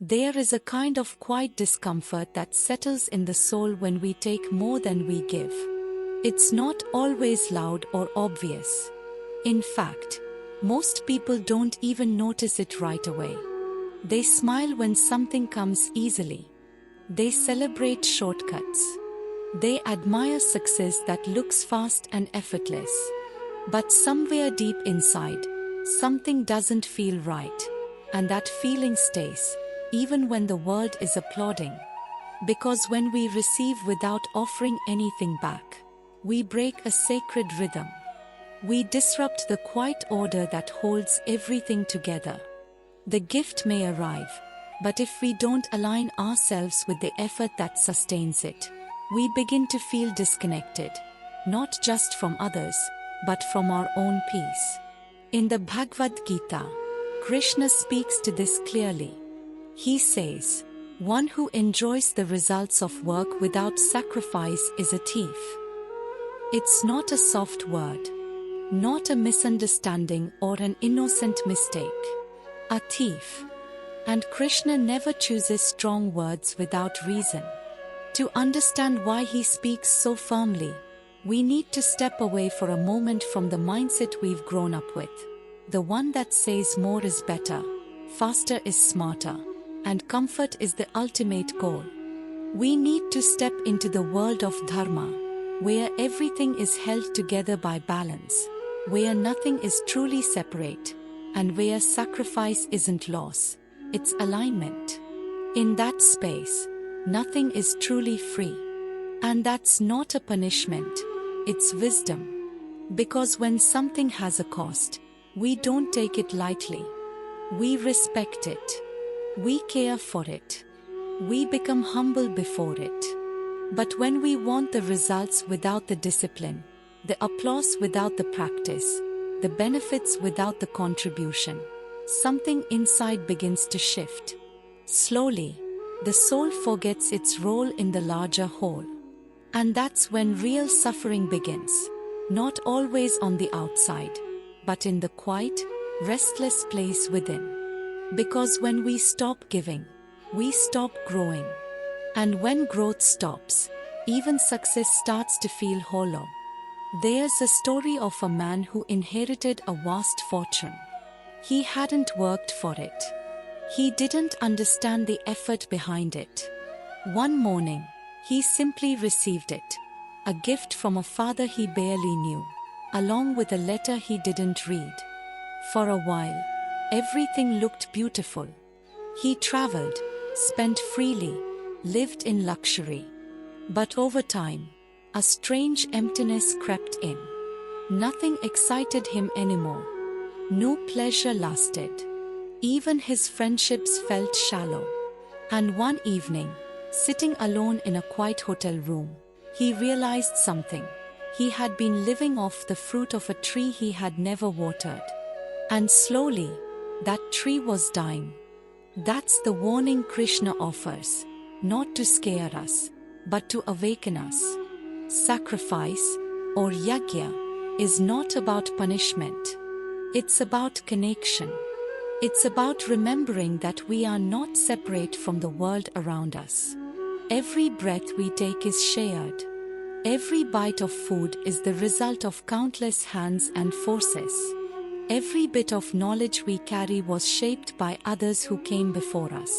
There is a kind of quiet discomfort that settles in the soul when we take more than we give. It's not always loud or obvious. In fact, most people don't even notice it right away. They smile when something comes easily. They celebrate shortcuts. They admire success that looks fast and effortless. But somewhere deep inside, something doesn't feel right, and that feeling stays, even when the world is applauding. Because when we receive without offering anything back, we break a sacred rhythm. We disrupt the quiet order that holds everything together. The gift may arrive, but if we don't align ourselves with the effort that sustains it, we begin to feel disconnected, not just from others, but from our own peace. In the Bhagavad Gita, Krishna speaks to this clearly. He says, "One who enjoys the results of work without sacrifice is a thief." It's not a soft word, not a misunderstanding or an innocent mistake. A thief. And Krishna never chooses strong words without reason. To understand why he speaks so firmly, we need to step away for a moment from the mindset we've grown up with. The one that says more is better, faster is smarter, and comfort is the ultimate goal. We need to step into the world of dharma, where everything is held together by balance, where nothing is truly separate, and where sacrifice isn't loss, it's alignment. In that space, nothing is truly free. And that's not a punishment, it's wisdom. Because when something has a cost, we don't take it lightly. We respect it. We care for it. We become humble before it. But when we want the results without the discipline, the applause without the practice, the benefits without the contribution, something inside begins to shift. Slowly, the soul forgets its role in the larger whole. And that's when real suffering begins, not always on the outside, but in the quiet, restless place within. Because when we stop giving, we stop growing. And when growth stops, even success starts to feel hollow. There's a story of a man who inherited a vast fortune. He hadn't worked for it. He didn't understand the effort behind it. One morning, he simply received it, a gift from a father he barely knew, along with a letter he didn't read. For a while, everything looked beautiful. He traveled, spent freely, lived in luxury. But over time, a strange emptiness crept in. Nothing excited him anymore. No pleasure lasted. Even his friendships felt shallow. And one evening, sitting alone in a quiet hotel room, he realized something. He had been living off the fruit of a tree he had never watered. And slowly, that tree was dying. That's the warning Krishna offers, not to scare us, but to awaken us. Sacrifice, or yajna, is not about punishment. It's about connection. It's about remembering that we are not separate from the world around us. Every breath we take is shared. Every bite of food is the result of countless hands and forces. Every bit of knowledge we carry was shaped by others who came before us.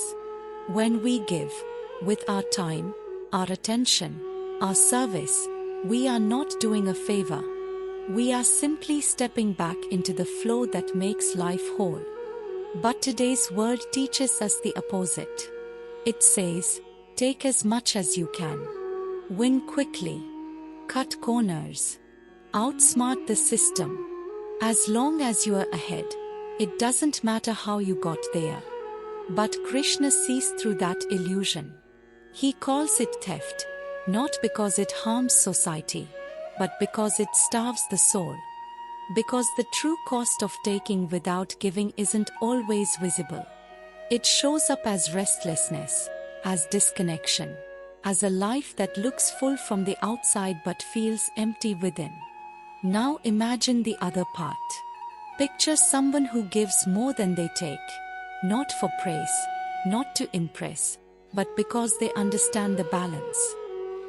When we give, with our time, our attention, our service, we are not doing a favor. We are simply stepping back into the flow that makes life whole. But today's world teaches us the opposite. It says, take as much as you can. Win quickly. Cut corners. Outsmart the system. As long as you are ahead, it doesn't matter how you got there. But Krishna sees through that illusion. He calls it theft, not because it harms society, but because it starves the soul. Because the true cost of taking without giving isn't always visible. It shows up as restlessness, as disconnection, as a life that looks full from the outside but feels empty within. Now imagine the other part. Picture someone who gives more than they take, not for praise, not to impress, but because they understand the balance.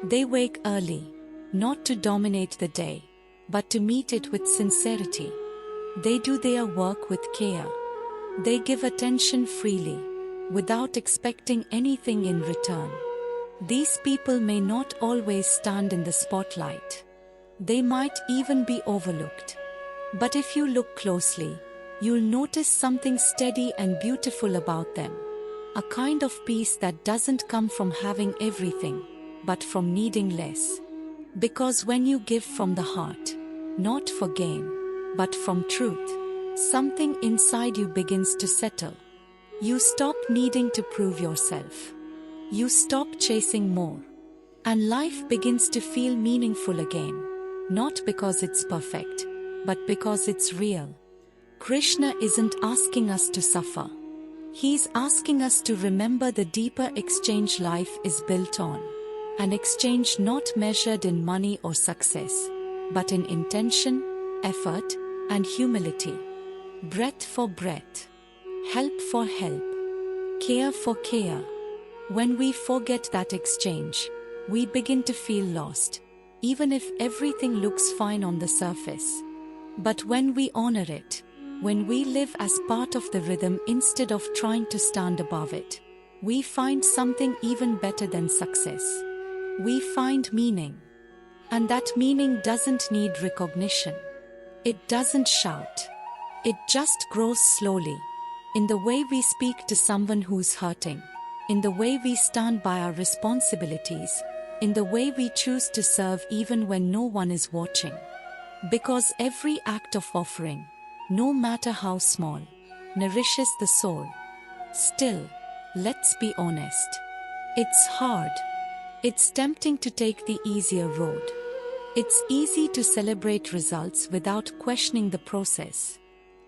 They wake early, not to dominate the day, but to meet it with sincerity. They do their work with care. They give attention freely, without expecting anything in return. These people may not always stand in the spotlight. They might even be overlooked. But if you look closely, you'll notice something steady and beautiful about them. A kind of peace that doesn't come from having everything, but from needing less. Because when you give from the heart, not for gain, but from truth, something inside you begins to settle. You stop needing to prove yourself. You stop chasing more. And life begins to feel meaningful again. Not because it's perfect, but because it's real. Krishna isn't asking us to suffer. He's asking us to remember the deeper exchange life is built on. An exchange not measured in money or success, but in intention, effort, and humility. Breath for breath. Help for help. Care for care. When we forget that exchange, we begin to feel lost, even if everything looks fine on the surface. But when we honor it, when we live as part of the rhythm instead of trying to stand above it, we find something even better than success. We find meaning. And that meaning doesn't need recognition. It doesn't shout. It just grows slowly. In the way we speak to someone who's hurting. In the way we stand by our responsibilities. In the way we choose to serve even when no one is watching. Because every act of offering, no matter how small, nourishes the soul. Still, let's be honest. It's hard. It's tempting to take the easier road. It's easy to celebrate results without questioning the process.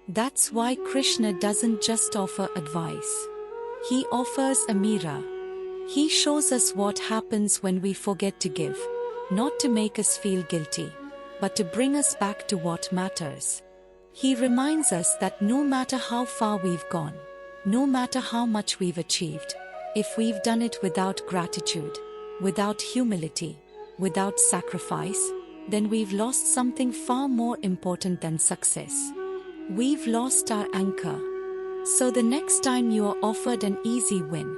That's why Krishna doesn't just offer advice. He offers a mirror. He shows us what happens when we forget to give, not to make us feel guilty, but to bring us back to what matters. He reminds us that no matter how far we've gone, no matter how much we've achieved, if we've done it without gratitude, without humility, without sacrifice, then we've lost something far more important than success. We've lost our anchor. So the next time you are offered an easy win,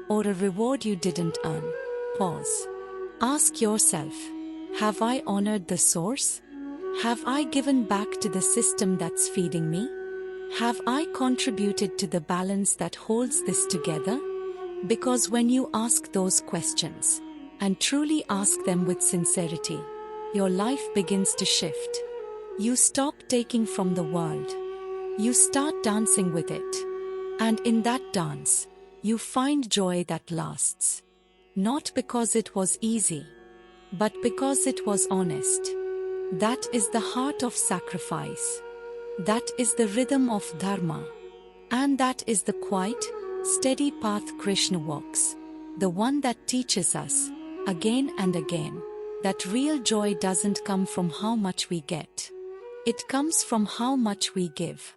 or a reward you didn't earn, pause. Ask yourself, have I honored the source? Have I given back to the system that's feeding me? Have I contributed to the balance that holds this together? Because when you ask those questions, and truly ask them with sincerity, your life begins to shift. You stop taking from the world. You start dancing with it. And in that dance, you find joy that lasts. Not because it was easy, but because it was honest. That is the heart of sacrifice. That is the rhythm of dharma. And that is the quiet, steady path Krishna walks. The one that teaches us, again and again, that real joy doesn't come from how much we get. It comes from how much we give.